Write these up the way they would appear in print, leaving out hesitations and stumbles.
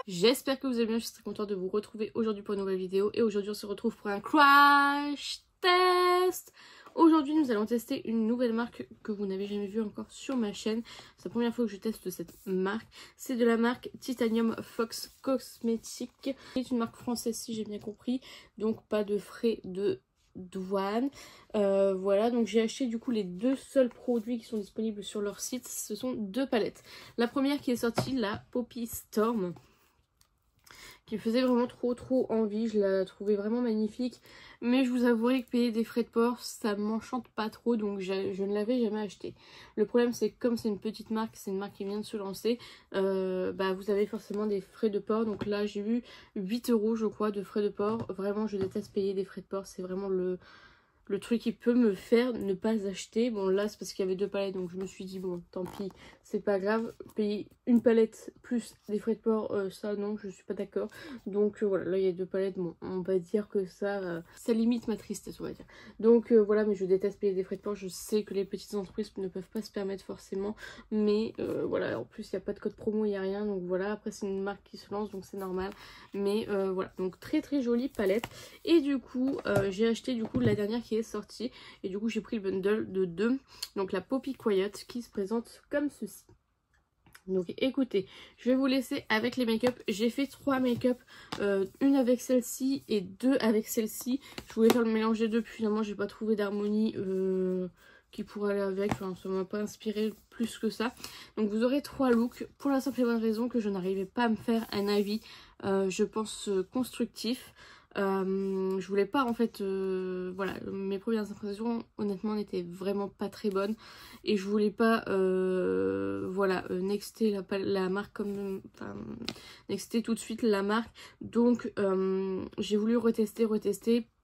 J'espère que vous allez bien, je suis très contente de vous retrouver aujourd'hui pour une nouvelle vidéo. Et aujourd'hui on se retrouve pour un crash test. Aujourd'hui nous allons tester une nouvelle marque que vous n'avez jamais vue encore sur ma chaîne. C'est la première fois que je teste cette marque. C'est de la marque Titanium Fox Cosmetics. C'est une marque française si j'ai bien compris, donc pas de frais de douane. Voilà, donc j'ai acheté du coup les deux seuls produits qui sont disponibles sur leur site. Ce sont deux palettes. La première qui est sortie, la Poppy Storm, qui me faisait vraiment trop envie. Je la trouvais vraiment magnifique, mais je vous avouerai que payer des frais de port ça m'enchante pas trop, donc je ne l'avais jamais acheté. Le problème c'est que comme c'est une petite marque, c'est une marque qui vient de se lancer, vous avez forcément des frais de port. Donc là j'ai eu 8 € je crois de frais de port. Vraiment je déteste payer des frais de port, c'est vraiment le truc qui peut me faire ne pas acheter. Bon là c'est parce qu'il y avait deux palettes, donc je me suis dit bon tant pis, c'est pas grave. Payer une palette plus des frais de port, ça non, je suis pas d'accord. Donc voilà, là il y a deux palettes, bon on va dire que ça limite ma tristesse on va dire. Donc voilà, mais je déteste payer des frais de port. Je sais que les petites entreprises ne peuvent pas se permettre forcément, mais voilà, en plus il n'y a pas de code promo, il n'y a rien, donc voilà. Après c'est une marque qui se lance, donc c'est normal, mais voilà, donc très jolie palette. Et du coup j'ai acheté du coup la dernière qui est sortie, et du coup j'ai pris le bundle de deux, donc la Poppy Quiet qui se présente comme ceci. Donc écoutez, je vais vous laisser avec les make-up. J'ai fait 3 make-up, une avec celle-ci et 2 avec celle-ci. Je voulais faire le mélange des deux, puis finalement j'ai pas trouvé d'harmonie qui pourrait aller avec. Enfin, ça m'a pas inspiré plus que ça. Donc vous aurez 3 looks, pour la simple et bonne raison que je n'arrivais pas à me faire un avis, je pense, constructif. Je voulais pas en fait, voilà, mes premières impressions honnêtement n'étaient vraiment pas très bonnes, et je voulais pas voilà, nexter la marque comme, enfin, nexter tout de suite la marque. Donc j'ai voulu retester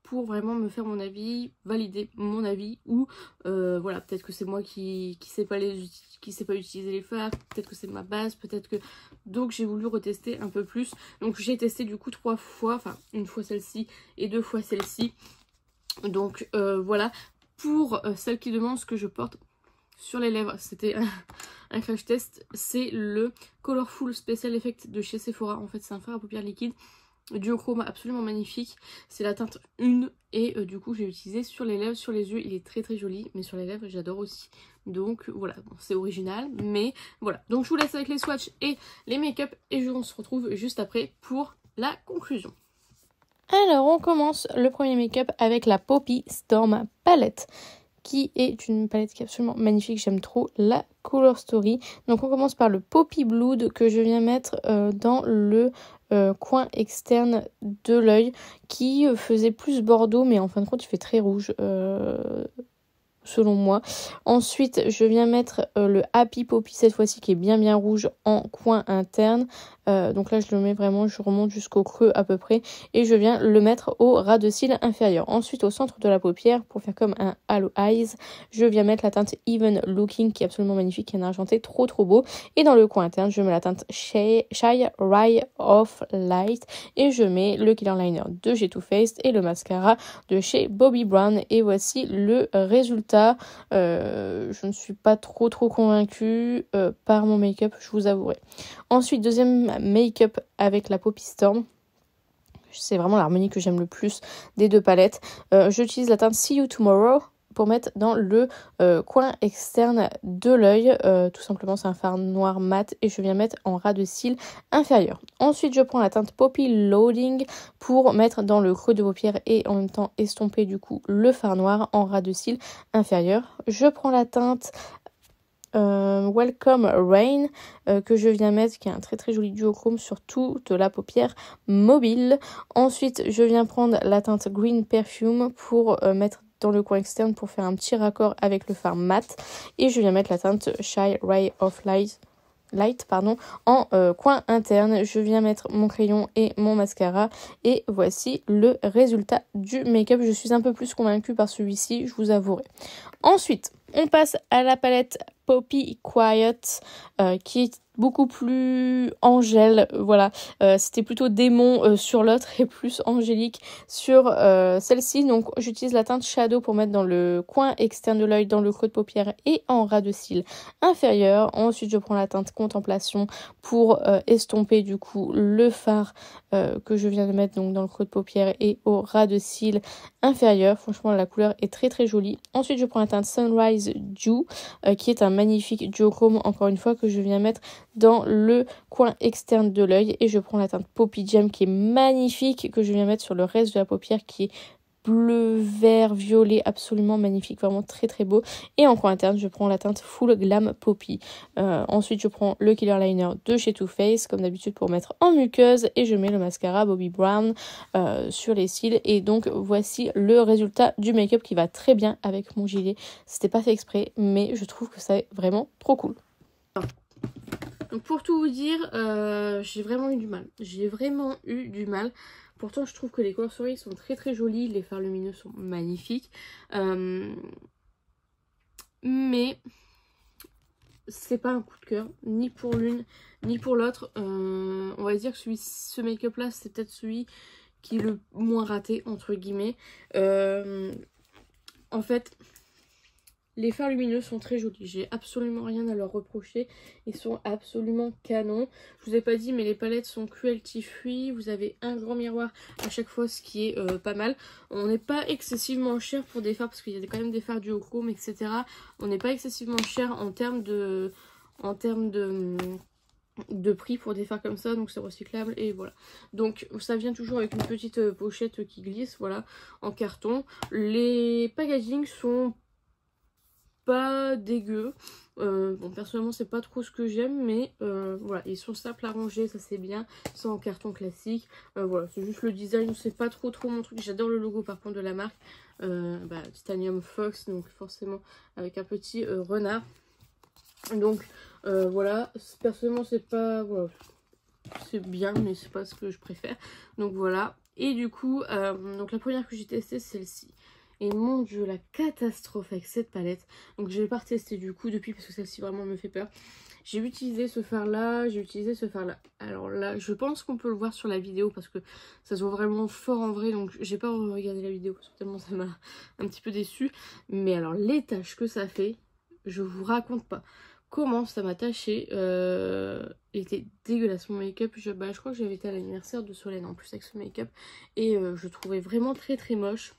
pour vraiment me faire mon avis, valider mon avis, ou voilà, peut-être que c'est moi qui sais pas utiliser les fards, peut-être que c'est ma base, peut-être que... Donc j'ai voulu retester un peu plus. Donc j'ai testé du coup 3 fois, enfin une fois celle-ci et 2 fois celle-ci. Donc voilà, pour celles qui demandent ce que je porte sur les lèvres, c'était un crash test, c'est le Colorful Special Effect de chez Sephora. En fait c'est un fard à paupières liquide duochrome absolument magnifique. C'est la teinte 1, et du coup j'ai utilisé sur les lèvres, sur les yeux il est très joli, mais sur les lèvres j'adore aussi. Donc voilà, bon, c'est original, mais voilà. Donc je vous laisse avec les swatchs et les make-up, et on se retrouve juste après pour la conclusion. Alors on commence le premier make-up avec la Poppy Storm palette, qui est une palette qui est absolument magnifique. J'aime trop la Color Story. Donc on commence par le Poppy Blood que je viens mettre dans le coin externe de l'œil, qui faisait plus bordeaux, mais en fin de compte il fait très rouge selon moi. Ensuite je viens mettre le Happy Poppy, cette fois-ci, qui est bien rouge en coin interne. Donc là je le mets vraiment, je remonte jusqu'au creux à peu près, et je viens le mettre au ras de cils inférieur. Ensuite au centre de la paupière, pour faire comme un Halo Eyes, je viens mettre la teinte Even Looking, qui est absolument magnifique, qui est un argenté trop beau. Et dans le coin interne je mets la teinte Shy Ray of Light, et je mets le Killer Liner de chez Too Faced et le mascara de chez Bobbi Brown. Et voici le résultat. Je ne suis pas trop convaincue par mon make-up, je vous avouerai. Ensuite, deuxième make-up avec la Poppy Storm. C'est vraiment l'harmonie que j'aime le plus des deux palettes. J'utilise la teinte See You Tomorrow pour mettre dans le coin externe de l'œil. Tout simplement, c'est un fard noir mat, et je viens mettre en ras de cils inférieur. Ensuite, je prends la teinte Poppy Loading pour mettre dans le creux de paupière et en même temps estomper du coup le fard noir en ras de cils inférieur. Je prends la teinte Welcome Rain que je viens mettre, qui est un très joli duochrome sur toute la paupière mobile. Ensuite je viens prendre la teinte Green Perfume pour mettre dans le coin externe pour faire un petit raccord avec le fard mat, et je viens mettre la teinte Shy Ray of Light en coin interne. Je viens mettre mon crayon et mon mascara, et voici le résultat du make-up. Je suis un peu plus convaincue par celui-ci, je vous avouerai. Ensuite on passe à la palette Poppy Quiet qui est beaucoup plus angèle, voilà. C'était plutôt démon sur l'autre et plus angélique sur celle-ci. Donc j'utilise la teinte Shadow pour mettre dans le coin externe de l'œil, dans le creux de paupière et en ras de cils inférieur. Ensuite je prends la teinte Contemplation pour estomper du coup le fard que je viens de mettre donc dans le creux de paupière et au ras de cils inférieur. Franchement la couleur est très très jolie. Ensuite je prends la teinte Sunrise Dew qui est un magnifique duochrome encore une fois que je viens mettre dans le coin externe de l'œil, et je prends la teinte Poppy Jam qui est magnifique que je viens mettre sur le reste de la paupière qui est bleu, vert, violet, absolument magnifique, vraiment très très beau. Et en coin interne je prends la teinte Full Glam Poppy. Ensuite je prends le Killer Liner de chez Too Faced comme d'habitude pour mettre en muqueuse, et je mets le mascara Bobbi Brown sur les cils. Et donc voici le résultat du make-up qui va très bien avec mon gilet. C'était pas fait exprès mais je trouve que c'est vraiment trop cool. Donc pour tout vous dire, j'ai vraiment eu du mal. J'ai vraiment eu du mal. Pourtant je trouve que les couleurs souris sont très très jolies. Les fards lumineux sont magnifiques. Mais c'est pas un coup de cœur. Ni pour l'une ni pour l'autre. On va dire que ce make-up là c'est peut-être celui qui est le moins raté entre guillemets. En fait... Les fards lumineux sont très jolis, j'ai absolument rien à leur reprocher, ils sont absolument canons. Je vous ai pas dit mais les palettes sont cruelty free, vous avez un grand miroir à chaque fois, ce qui est pas mal. On n'est pas excessivement cher pour des fards parce qu'il y a quand même des fards duochrome etc. On n'est pas excessivement cher en termes de prix pour des fards comme ça, donc c'est recyclable et voilà. Donc ça vient toujours avec une petite pochette qui glisse, voilà, en carton. Les packaging sont pas dégueu. Bon personnellement c'est pas trop ce que j'aime, mais voilà, ils sont simples à ranger, ça c'est bien, c'est en carton classique. Voilà, c'est juste le design, c'est pas trop mon truc. J'adore le logo par contre de la marque, Titanium Fox, donc forcément avec un petit renard. Donc voilà, personnellement c'est pas, voilà, c'est bien mais c'est pas ce que je préfère, donc voilà. Et du coup donc la première que j'ai testée c'est celle-ci. Et mon dieu, la catastrophe avec cette palette. Donc je l'ai pas retestée du coup depuis parce que celle-ci vraiment me fait peur. J'ai utilisé ce fard là, j'ai utilisé ce fard là. Alors là, je pense qu'on peut le voir sur la vidéo parce que ça se voit vraiment fort en vrai. Donc j'ai pas regardé la vidéo parce que tellement ça m'a un petit peu déçue. Mais alors les taches que ça fait, je vous raconte pas. Comment ça m'a taché, il était dégueulasse mon make-up. Je crois que j'avais été à l'anniversaire de Solène en plus avec ce make-up. Et je trouvais vraiment très très moche.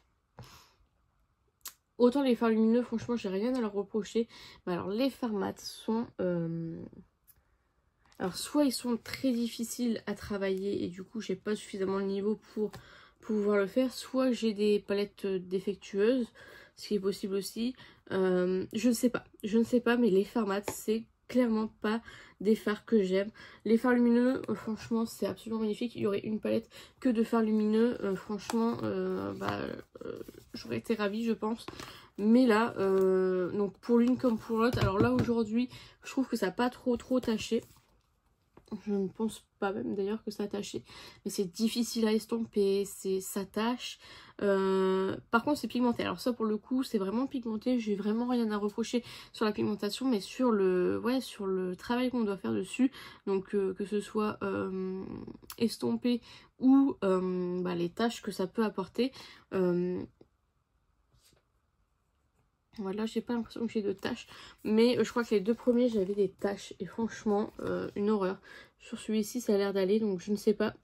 Autant les fards lumineux, franchement, j'ai rien à leur reprocher. Mais alors, les fards mat sont... Alors, soit ils sont très difficiles à travailler et du coup, j'ai pas suffisamment le niveau pour pouvoir le faire. Soit j'ai des palettes défectueuses, ce qui est possible aussi. Je ne sais pas. Je ne sais pas, mais les fards mat, c'est clairement pas des fards que j'aime. Les fards lumineux, franchement, c'est absolument magnifique. Il y aurait une palette que de fards lumineux. Franchement, j'aurais été ravie, je pense. Mais là, donc pour l'une comme pour l'autre, alors là aujourd'hui, je trouve que ça n'a pas trop taché. Je ne pense pas même d'ailleurs que ça a taché. Mais c'est difficile à estomper, ça tâche. Par contre c'est pigmenté. Alors ça pour le coup c'est vraiment pigmenté. J'ai vraiment rien à reprocher sur la pigmentation. Mais sur le travail qu'on doit faire dessus. Donc que ce soit estompé ou les taches que ça peut apporter. Voilà, j'ai pas l'impression que j'ai de taches, mais je crois que les deux premiers j'avais des taches et franchement une horreur. Sur celui-ci ça a l'air d'aller, donc je ne sais pas.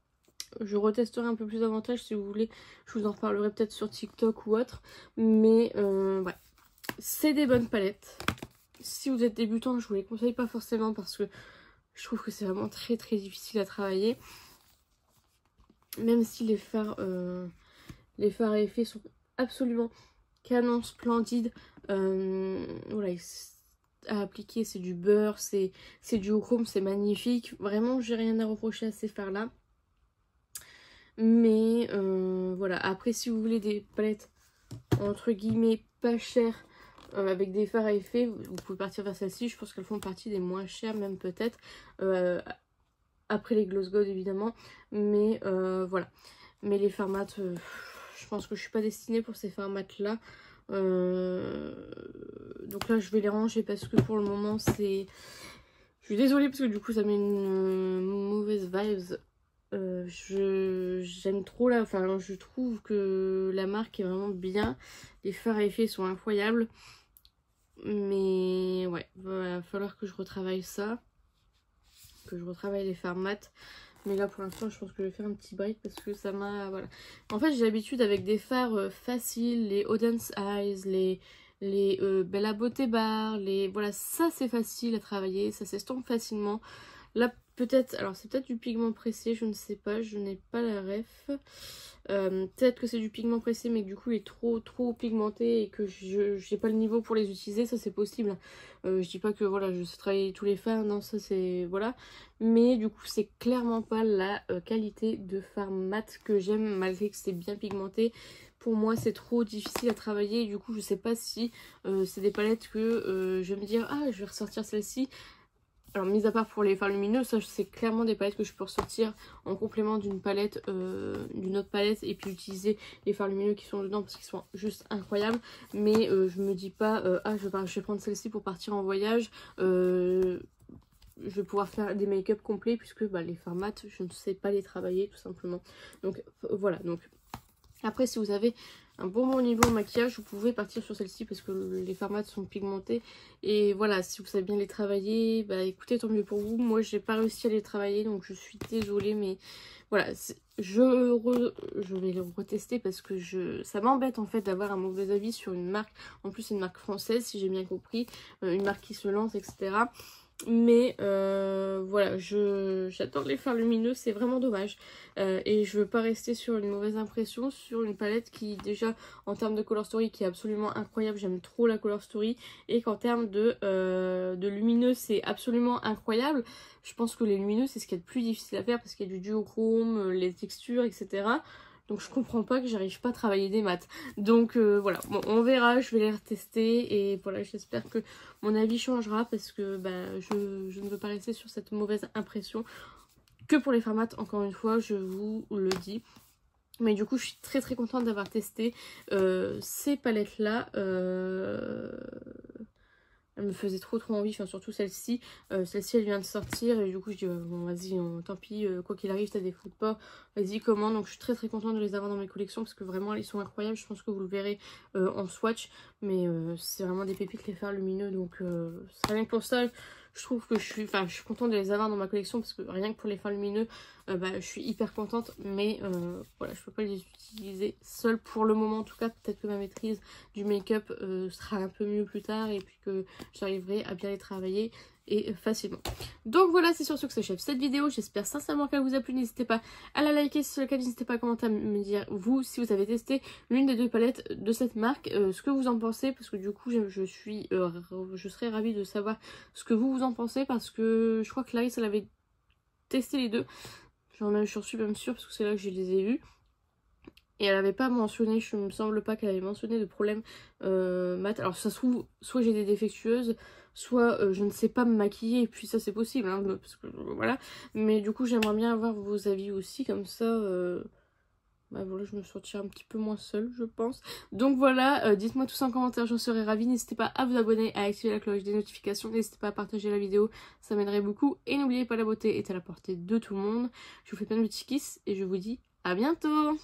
Je retesterai un peu plus davantage si vous voulez, je vous en reparlerai peut-être sur TikTok ou autre. Mais ouais, c'est des bonnes palettes. Si vous êtes débutant, je vous les conseille pas forcément parce que je trouve que c'est vraiment très difficile à travailler. Même si les fards à effet sont absolument canon, splendide. Voilà, à appliquer c'est du beurre, c'est du chrome, c'est magnifique. Vraiment j'ai rien à reprocher à ces fards là. Mais voilà, après si vous voulez des palettes entre guillemets pas chères avec des fards à effet, vous pouvez partir vers celle-ci. Je pense qu'elles font partie des moins chères même peut-être. Après les Gloss God évidemment. Mais voilà. Mais les fards mat, je pense que je suis pas destinée pour ces fards mat là. Donc là je vais les ranger parce que pour le moment c'est... Je suis désolée parce que du coup ça met une mauvaise vibes. J'aime trop là, enfin je trouve que la marque est vraiment bien. Les fards à effet sont incroyables. Mais ouais, va falloir que je retravaille ça. Que je retravaille les fards mat. Mais là pour l'instant je pense que je vais faire un petit break parce que ça m'a... Voilà. En fait j'ai l'habitude avec des fards faciles, les Auden's Eyes, les Bella Beauté Bar, voilà, ça c'est facile à travailler, ça s'estompe facilement. Là peut-être, alors c'est peut-être du pigment pressé, je ne sais pas, je n'ai pas la ref. Peut-être que c'est du pigment pressé mais du coup il est trop pigmenté et que je n'ai pas le niveau pour les utiliser, ça c'est possible. Je dis pas que voilà je sais travailler tous les fards, non ça c'est voilà. Mais du coup c'est clairement pas la qualité de fard mat que j'aime malgré que c'est bien pigmenté. Pour moi c'est trop difficile à travailler et du coup je sais pas si c'est des palettes que je vais me dire ah je vais ressortir celle-ci. Alors mis à part pour les fards lumineux, ça c'est clairement des palettes que je peux ressortir en complément d'une palette, d'une autre palette et puis utiliser les fards lumineux qui sont dedans parce qu'ils sont juste incroyables. Mais je me dis pas ah je vais prendre celle-ci pour partir en voyage. Je vais pouvoir faire des make-up complets puisque bah, les fards mat je ne sais pas les travailler tout simplement. Donc voilà, donc après si vous avez un bon niveau maquillage, vous pouvez partir sur celle-ci parce que les fards mat sont pigmentés. Et voilà, si vous savez bien les travailler, bah écoutez, tant mieux pour vous. Moi, j'ai pas réussi à les travailler, donc je suis désolée. Mais voilà, je vais les retester parce que ça m'embête en fait d'avoir un mauvais avis sur une marque. En plus, c'est une marque française, si j'ai bien compris. Une marque qui se lance, etc. Mais voilà, j'adore les fards lumineux, c'est vraiment dommage. Et je veux pas rester sur une mauvaise impression sur une palette qui déjà en termes de color story qui est absolument incroyable, j'aime trop la color story. Et qu'en termes de lumineux c'est absolument incroyable. Je pense que les lumineux c'est ce qui est le plus difficile à faire parce qu'il y a du duochrome, les textures etc. Donc je comprends pas que j'arrive pas à travailler des mats. Donc voilà, bon, on verra, je vais les retester et voilà, j'espère que mon avis changera parce que bah, je ne veux pas rester sur cette mauvaise impression. Que pour les fards mat, encore une fois, je vous le dis. Mais du coup, je suis très contente d'avoir testé ces palettes-là. Elle me faisait trop envie, enfin surtout celle-ci. Celle-ci elle vient de sortir et du coup je dis bon vas-y tant pis, quoi qu'il arrive t'as des fous de pas, vas-y commande. Donc je suis très contente de les avoir dans mes collections parce que vraiment ils sont incroyables. Je pense que vous le verrez en swatch. Mais c'est vraiment des pépites les fards lumineux donc rien que pour ça je trouve que je suis contente de les avoir dans ma collection parce que rien que pour les fards lumineux bah, je suis hyper contente. Mais voilà, je peux pas les utiliser seule pour le moment en tout cas. Peut-être que ma maîtrise du make-up sera un peu mieux plus tard et puis que j'arriverai à bien les travailler et facilement. Donc voilà, c'est sur ce que s'achève cette vidéo. J'espère sincèrement qu'elle vous a plu. N'hésitez pas à la liker, si c'est le cas n'hésitez pas à commenter, à me dire vous si vous avez testé l'une des deux palettes de cette marque, ce que vous en pensez parce que du coup je serais ravie de savoir ce que vous en pensez parce que je crois que Clarisse elle avait testé les deux. J'en suis même sûre parce que c'est là que je les ai vus. Et elle avait pas mentionné, je me semble pas qu'elle avait mentionné de problème mat. Alors ça se trouve, soit j'ai des défectueuses, soit je ne sais pas me maquiller, et puis ça c'est possible, hein, parce que voilà. Mais du coup j'aimerais bien avoir vos avis aussi, comme ça, bah voilà, je me sentirai un petit peu moins seule, je pense. Donc voilà, dites-moi tout ça en commentaire, j'en serais ravie. N'hésitez pas à vous abonner, à activer la cloche des notifications, n'hésitez pas à partager la vidéo, ça m'aiderait beaucoup. Et n'oubliez pas, la beauté est à la portée de tout le monde. Je vous fais plein de petits kisses, et je vous dis à bientôt.